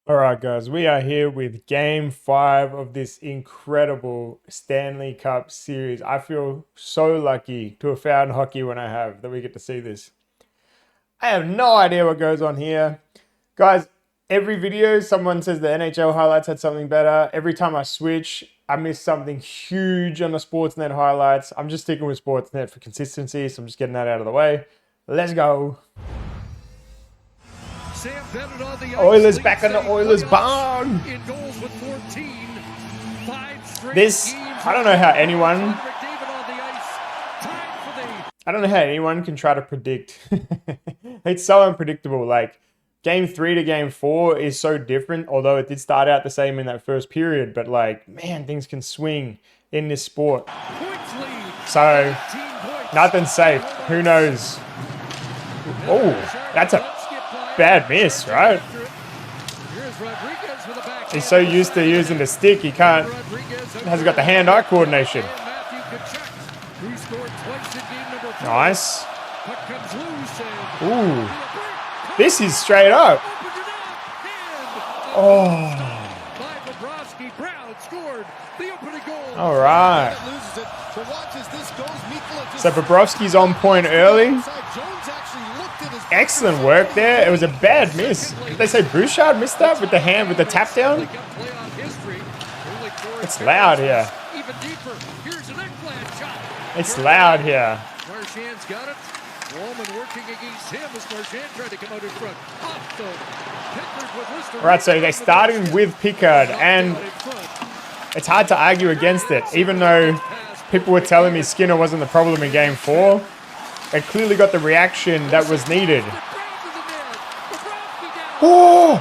All right, guys, we are here with game 5 of this incredible Stanley Cup series. I feel so lucky to have found hockey when I have that we get to see this. I have no idea what goes on here. Guys, every video someone says the NHL highlights had something better. Every time I switch, I miss something huge on the Sportsnet highlights. I'm just sticking with Sportsnet for consistency, so I'm just getting that out of the way. Let's go. Oilers back on the Oilers barn. This, I don't know how anyone can try to predict. It's so unpredictable. Like, game 3 to game 4 is so different, although it did start out the same in that first period. But, like, man, things can swing in this sport. So, nothing's safe. Who knows? Oh, that's a bad miss, right? He's so used to using the stick, he hasn't got the hand-eye coordination. Nice. Ooh. This is straight up. Oh. All right. So Bobrovsky's on point early. Excellent work there. It was a bad miss. Did they say Bouchard missed that with the hand, with the tap down? It's loud here. It's loud here. Marchand's got it. Woman working against him as Marchand tried to come out in front. All right, so they started with Pickard, and it's hard to argue against it, even though people were telling me Skinner wasn't the problem in game 4. It clearly got the reaction that was needed. Oh!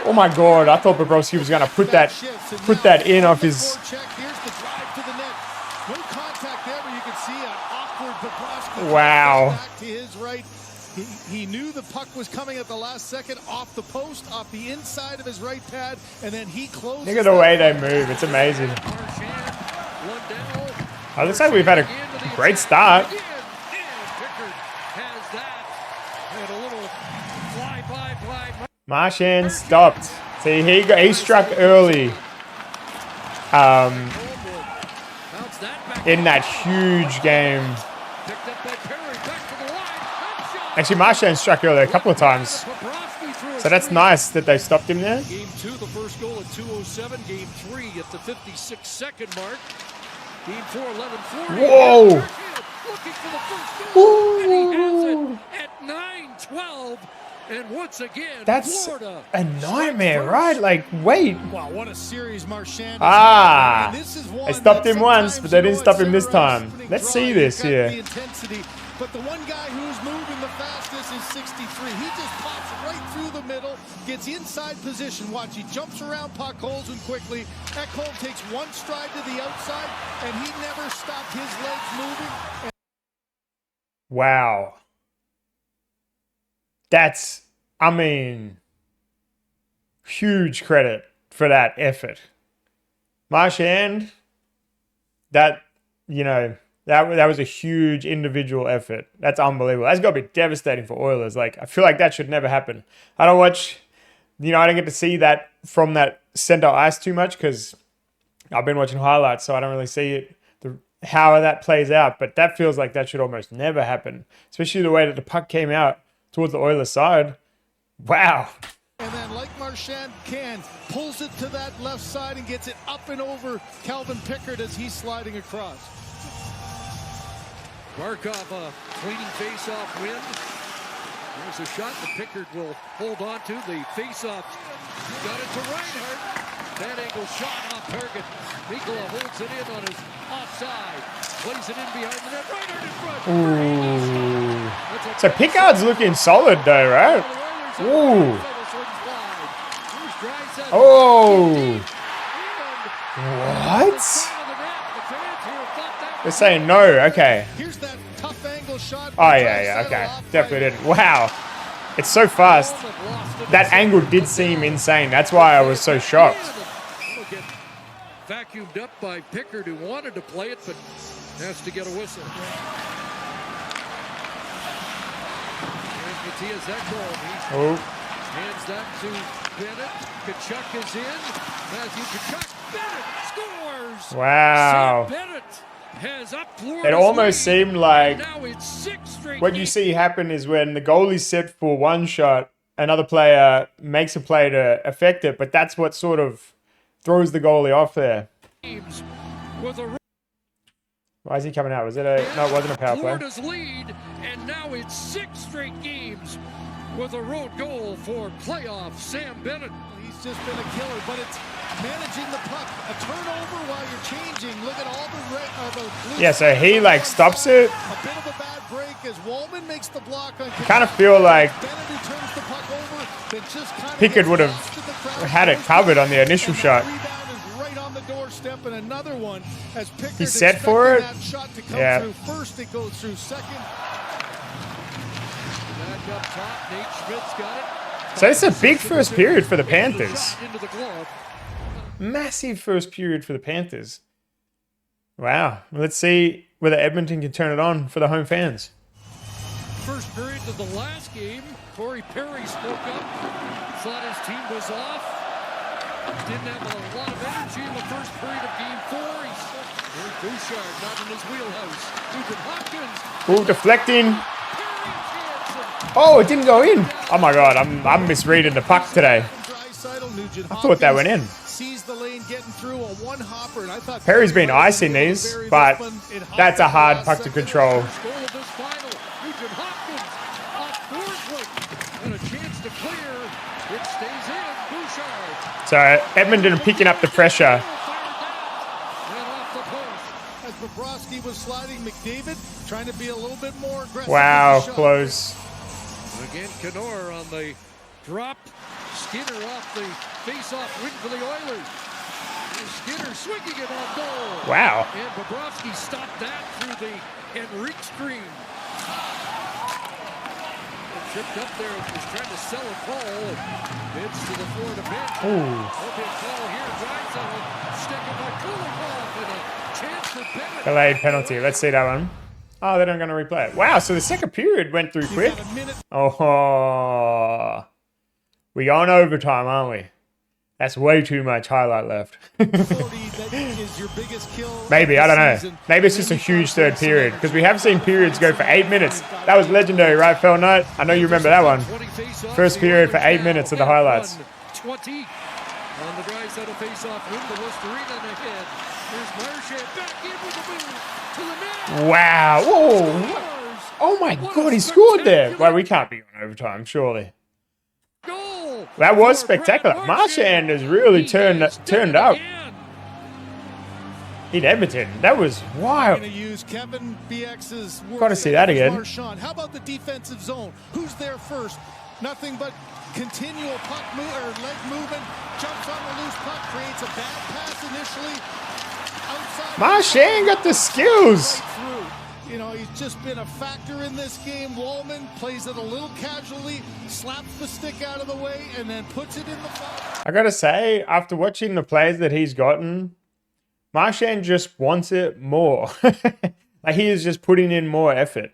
Oh my God! I thought Bobrovsky was going to put that in off his. Wow. He knew the puck was coming at the last second off the post, off the inside of his right pad, and then he closed. Look at the way they move. It's amazing. It looks like we've had a great start. Marchand stopped. See, he struck early. In that huge game. Actually, Marchand struck early a couple of times. So that's nice that they stopped him there. Game 2, the first goal at 2:07. Game 3 at the 56-second mark. Game 4, 11:40. Whoa! Looking for the first goal, and he has it at 9:12. And once again, that's Florida a nightmare, right? Like, wait. Wow, what a series Marchand. I stopped him once, but they didn't stop him this time. Let's see this here. But the one guy who's moving the fastest is 63. He just pops right through the middle, gets inside position. Watch, he jumps around puck holes and quickly. Ekholm takes one stride to the outside, and he never stopped his legs moving. Wow. That's, I mean, huge credit for that effort. Marchand, that was a huge individual effort. That's unbelievable. That's got to be devastating for Oilers. Like, I feel like that should never happen. I don't get to see that from that center ice too much because I've been watching highlights, so I don't really see it, how that plays out. But that feels like that should almost never happen, especially the way that the puck came out towards the Oilers side. Wow. And then, like Marchand pulls it to that left side and gets it up and over Calvin Pickard as he's sliding across. Markov, a cleaning face-off win. There's a shot that Pickard will hold on to. The face-off got it to Reinhart. That angle shot off target. Mikula holds it in on his offside. Plays it in behind the net. Reinhart in front. Ooh. So Pickard's looking solid though, right? Ooh. Oh. What? They're saying no. Okay. Here's that tough angle shot. Oh yeah, okay. Definitely didn't. Wow. It's so fast. That angle did seem insane. That's why I was so shocked. Vacuumed up by Pickard, who wanted to play it, but has to get a whistle. Oh. Hands that to Bennett. Kachuk is in. Matthew Kachuk. Bennett scores. Wow. Sam Bennett has up It almost seemed like now it's 6 straight what you see happen is when the goalie's set for one shot, another player makes a play to affect it, but that's what sort of throws the goalie off there. games with a Why is he coming out? Was it a... No, it wasn't a power play. Florida's lead, and now it's 6 straight games with a road goal for playoff Sam Bennett. He's just been a killer, but it's managing the puck. A turnover while you're changing. Look at all the Yeah, so he like stops it. A bit of a bad break as Wallman makes the block on Kind of feel like Bennett, who turns the puck over, then just kind of Pickett would have had it covered on the initial shot. Rebound is right on the doorstep, and another one as Pickett He's set for it. that shot to come Yeah. through. First it goes through, second. Back up top, Nate Schmidt's got it. So it's a big first period for the Panthers. Shot into the glove. Massive first period for the Panthers. Wow. Let's see whether Edmonton can turn it on for the home fans. First period of the last game, Corey Perry spoke up, thought his team was off, didn't have a lot of energy in the first period of game 4. Here's Bouchard, not in his wheelhouse. Nugent Hopkins. Ooh, deflecting. Perry Jansen. Oh, it didn't go in. Oh my God, I'm misreading the puck today. I thought that went in. Sees the lane getting through a one hopper, and I thought Perry's been icing these, but that's a hard puck to control. Goal of this final, Nugent Hopkins off Forswick, and a chance to clear. It stays in, Bouchard. So Edmonton picking up the pressure. And off the post. As Bobrovsky was sliding, McDavid trying to be a little bit more aggressive. Wow, with the shot. close. Again, Knorr on the drop. Skinner off the face-off win for the Oilers. And Skinner swinging it on goal. Wow. And Bobrovsky stopped that through the Henrique screen. Tripped up there, was trying to sell a call. Bids to the Florida bench. Okay, call here. Draisaitl sticking by Kulikov and a chance for Bennett. Delayed penalty. Let's see that one. Oh, they're not going to replay it. Wow, so the second period went through quick. Oh, we on overtime, aren't we? That's way too much highlight left. Maybe, I don't know. Maybe it's just a huge third period because we have seen periods go for 8 minutes. That was legendary, right, Phil Knight? I know you remember that one. First period for 8 minutes of the highlights. 20 on the Draisaitl face-off win, the West Arena ahead. Here's Marchand back in with the move to the net. Wow. Whoa. Oh my God, he scored there. Well, we can't be on overtime, surely. Goal. That was spectacular. Marchand has really turned up in Edmonton. That was wild. Got to see that again. Marchand. How about the defensive zone? Who's there first? Nothing but continual puck move or leg movement. Jumps on the loose puck, creates a bad pass initially. Outside. Marchand got the skills. Right through. You know, he's just been a factor in this game. Wallman plays it a little casually, slaps the stick out of the way, and then puts it in the foul. I gotta say, after watching the plays that he's gotten, Marchand just wants it more. Like he is just putting in more effort.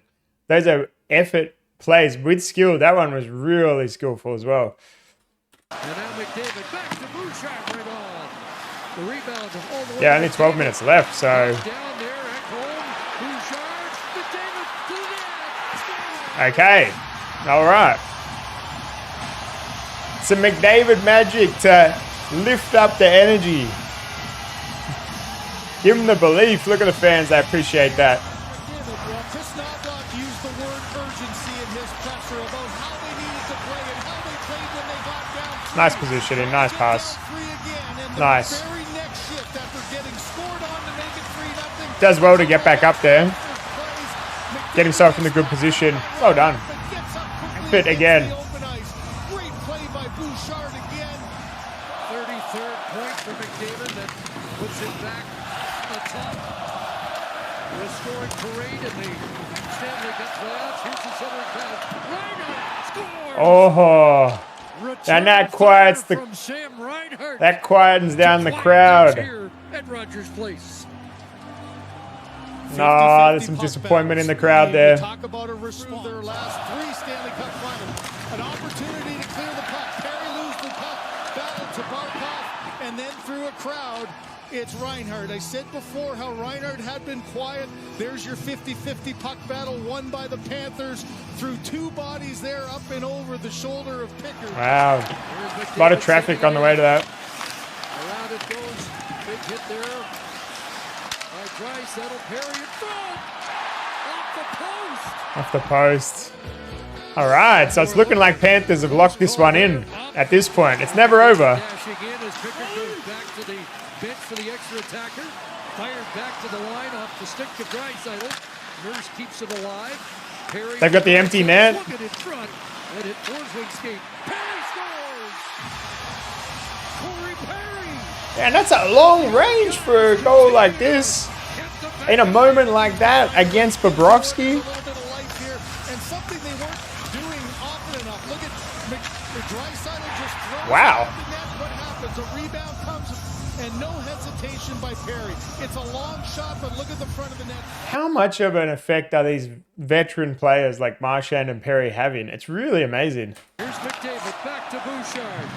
Those are effort plays with skill. That one was really skillful as well. And now McDavid back to Bouchard right on. The rebound all the way. Yeah, only 12 minutes left, so Down there at home. Bouchard, McDavid to the net. okay. All right. Some McDavid magic to lift up the energy. Give them the belief. Look at the fans. I appreciate that. Chris Knobloch used the word urgency in his presser about how they needed to play and how they played when they got down. Nice positioning. Nice pass. Nice. Very next shift after getting scored on to make it 3-0. Does well to get back up there. Get himself in a good position. Well done. Fit again. Great play by Bouchard again. 33rd point for McDavid that puts it back on the top. The scoring parade in the Stanley Cup playoffs. Here's the Southern Crown. Reinhart scores. Oh. And that quiets the from Sam Reinhart. that quietens down the crowd. Here at Rogers Place. No, there's some disappointment in the crowd there. Talk about a response. Their last 3 Stanley Cup finals. An opportunity to clear the puck. to Barkov, and then through a crowd, it's Reinhart. I said before how Reinhart had been quiet. There's your 50-50 puck battle won by the Panthers through two bodies there up and over the shoulder of Pickard. Wow. A lot of traffic on the way to that. Around it goes. Big hit there. By Draisaitl. Perry in front. Off the post. Off the post. All right, so it's looking like Panthers have locked this one in at this point. It's never over. Dashing in as Pickard goes back to the bench for the extra attacker. Fired back to the line off the stick to Draisaitl. Nurse keeps it alive. Perry. They've got the empty net. In front. And it Forsling skate. Perry scores! Corey Perry! And that's a long range for a goal like this. In a moment like that against Bobrovsky. Wow. What happens? A rebound comes and no hesitation by Perry. It's a long shot, but look at the front of the net. How much of an effect are these veteran players like Marchand and Perry having? It's really amazing. Here's McDavid back to Bouchard.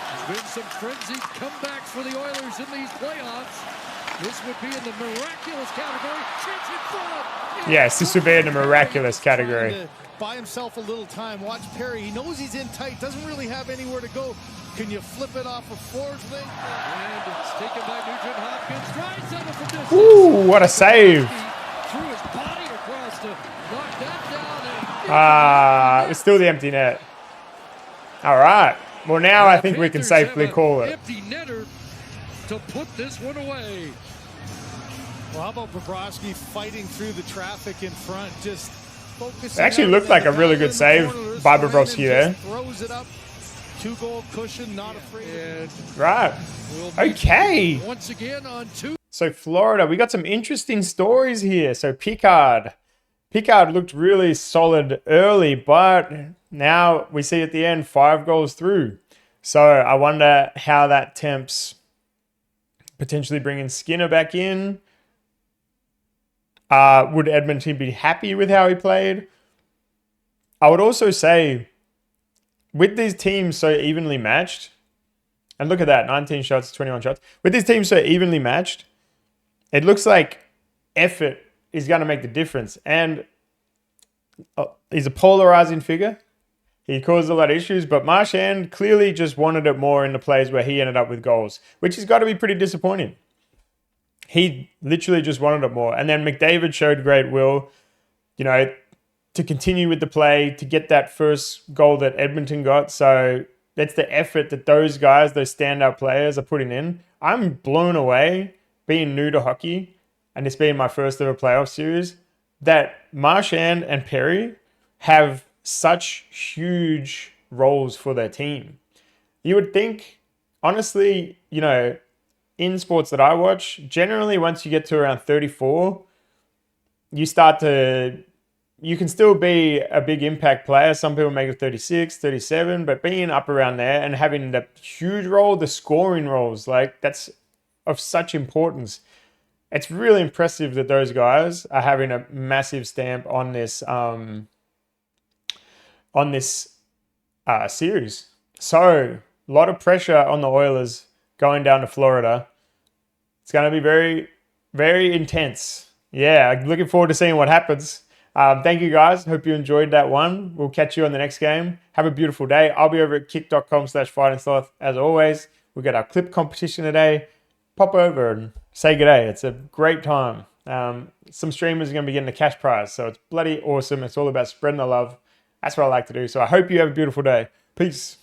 There's been some frenzied comebacks for the Oilers in these playoffs. This would be in the miraculous category. Chance in front. Yes, this would be in the miraculous category. Buy himself a little time. Watch Perry. He knows he's in tight. Doesn't really have anywhere to go. Can you flip it off a Forsling? And it's taken by Nugent Hopkins. Draisaitl from distance. Ooh, what a save. Threw his body across to knock that down. It's still the empty net. All right. Well, now I think we can safely call it. Empty netter to put this one away. Well, how about Bobrovsky fighting through the traffic in front? Just focusing. It actually looked like a really good save by Bobrovsky there. Throws it up. 2-goal cushion, not afraid. And Right. Okay. once again on two. So Florida, we got some interesting stories here. So Pickard looked really solid early, but now we see at the end 5 goals through. So I wonder how that tempts potentially bringing Skinner back in. Would Edmonton be happy with how he played? I would also say, with these teams so evenly matched, and look at that, 19 shots, 21 shots. With these teams so evenly matched, it looks like effort is going to make the difference. And he's a polarizing figure. He caused a lot of issues, but Marchand clearly just wanted it more in the plays where he ended up with goals, which has got to be pretty disappointing. He literally just wanted it more. And then McDavid showed great will, to continue with the play, to get that first goal that Edmonton got. So that's the effort that those guys, those standout players are putting in. I'm blown away, being new to hockey, and this being my first ever playoff series, that Marchand and Perry have such huge roles for their team. You would think, honestly, in sports that I watch, generally once you get to around 34, you can still be a big impact player. Some people make it 36, 37, but being up around there and having the huge role, the scoring roles, that's of such importance. It's really impressive that those guys are having a massive stamp on this series. So a lot of pressure on the Oilers going down to Florida. It's going to be very, very intense. Yeah, looking forward to seeing what happens. Thank you guys. Hope you enjoyed that one. We'll catch you on the next game. Have a beautiful day. I'll be over at kick.com/fightingsloth as always. We've got our clip competition today. Pop over and say g'day. It's a great time. Some streamers are going to be getting a cash prize, so it's bloody awesome. It's all about spreading the love. That's what I like to do. So I hope you have a beautiful day. Peace.